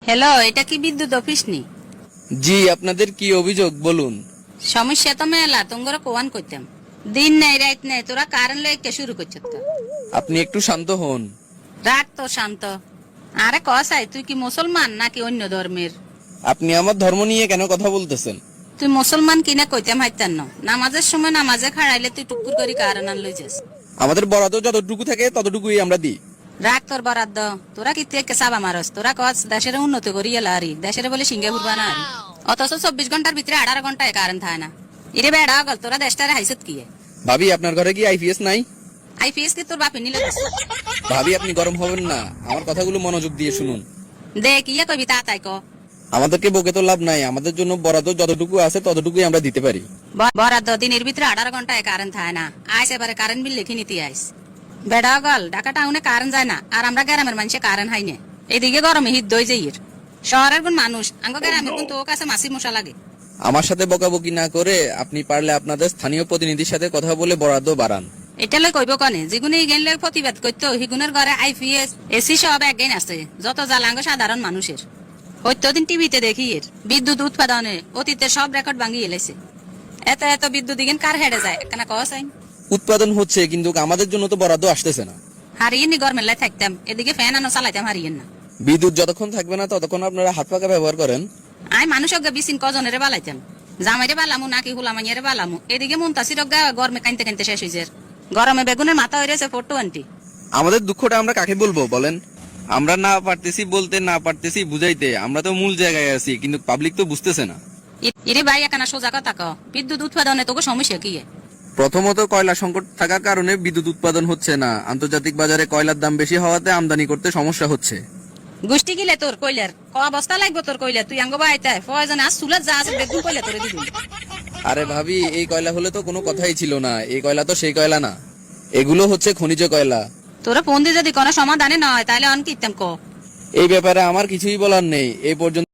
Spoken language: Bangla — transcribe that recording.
হ্যালো, এটা কি বিদ্যুৎ অফিস নি? জি, আপনাদের কি অভিযোগ বলুন। সমস্যা তো মেলা, তোমরা কোয়ান করতাম। দিন নাই রাত নাই, তোরা কারণ লইকে শুরু করছ তো। আপনি একটু শান্ত হন। রাত তো শান্ত। আরে কসাই, তুই কি মুসলমান নাকি অন্য ধর্মের? আপনি আমার ধর্ম নিয়ে কেন কথা বলতেছেন? তুই মুসলমান কিনা কইতাম হাইতান ন। নামাজের সময় নামাজে খাড়াইলে তুই টুকুর করি কারণ আন লই যাস। আমাদের বরাদ্দ যতটুকু থাকে ততটুকুই আমরা দিই। রাখ তোর বরাদ্দ। তোরা কি থেকে চাবা মারস? তোরা কস দেশের উন্নতি করি এলারি, দেশের বলে সিঙ্গে ঘুরবা না আরি। অথচ 24 ঘন্টার ভিতরে 18 ঘন্টায় কারেন্ট থাকে না। ইরে বেড়া গল, তোরা দেশটারে হাইছত কি? ভাবি, আপনার ঘরে কি আইপিএস নাই? আইপিএস কি তোর বাপে নিলে? ভাবি, আপনি গরম হবেন না, আমার কথাগুলো মনোযোগ দিয়ে শুনুন। দেখ ইয়া কবি তাই ক। আমাদেরকে বকে তো লাভ নাই, আমাদের জন্য বরাদ্দ যতটুকু আছে ততটুকুই আমরা দিতে পারি। বরাদ্দ দিনের ভিতরে 18 ঘন্টায় কারেন্ট থাকে না। আইস এবারে কারেন্ট বিল লিখে নিতে আইস। বেড়া গল, ঢাকা টাউনে কারেন্ট যায় না, আর আমরা গ্রামের মানুষে কারেন্ট হাই না। এদিকে গরমে হিট দই যাইয়ের। শহরের কোন মানুষ আঙ্গ গ্রামের কোন তো কাছে মাসি মশা লাগে। আমার সাথে বকাবকি না করে আপনি পারলে আপনাদের স্থানীয় প্রতিনিধির সাথে কথা বলে বরাদ্দ বাড়ান। এটা লই কইব কনে, যেগুনে ইগেন লই প্রতিবাদ করতে হিগুনের ঘরে আইপিএস এসি সব একগেন আছে, যত জ্বালাঙ্গ সাধারণ মানুষের। দিন টিভিতে দেখি এর বিদ্যুৎ উৎপাদনে অতীতের সব রেকর্ড ভাঙিয়ে এলাইছে। এত এত বিদ্যুৎ ইগেন কার হেডে যায় কেন কস আইন? উৎপাদন হচ্ছে, কিন্তু আমাদের জন্য তো বরাদ্দ আসতেছে না। হারিয়ে নি গরমের লাই থাকতাম, এদিকে ফ্যান আনো চালাইতাম হারিয়ে না। বিদ্যুৎ যতক্ষণ থাকবে না ততক্ষণ আপনারা হাত পাকা ব্যবহার করেন। আই মানুষকে বিচিন কজনের বালাইতাম, জামাইরে বালামু নাকি হুলামাইয়ারে বালামু। এদিকে মুনতাসির গরমে কানতে কানতে শেষ হয়েছে। গরমে বেগুনের মাথা হয়েছে 420। আমাদের দুঃখটা আমরা কাকে বলবো বলেন? আমরা না পারতেছি বলতে, না পারতেছি বুঝাইতে। আমরা তো মূল জায়গায় আছি, কিন্তু পাবলিক তো বুঝতেছে না। ইরে ভাই একানা সোজা কথা ক, বিদ্যুৎ উৎপাদনে তোকে সমস্যা কি? প্রথমত, কয়লা সংকট থাকার কারণে বিদ্যুৎ উৎপাদন হচ্ছে না। আন্তর্জাতিক বাজারে কয়লার দাম বেশি হওয়াতে আমদানি করতে সমস্যা হচ্ছে। গোষ্ঠী গিলে তোর কইলার ক অবস্থা লাগবে তোর কইলা, তুই আঙ্গ বাইতে ফয়জন আজ সুলত যা আছে বেগুন কইলা তোরে দিবি। আরে ভাবি, এই কয়লা হলে তো কোনো কথাই ছিল না। এই কয়লা তো সেই কয়লা না, এগুলো হচ্ছে খনিজ কয়লা। তোরা ফোন দিয়ে যদি কোনো সমাধানে নয় তাহলে অন কিতাম ক। এই ব্যাপারে আমার কিছুই বলার নেই এই পর্যন্ত।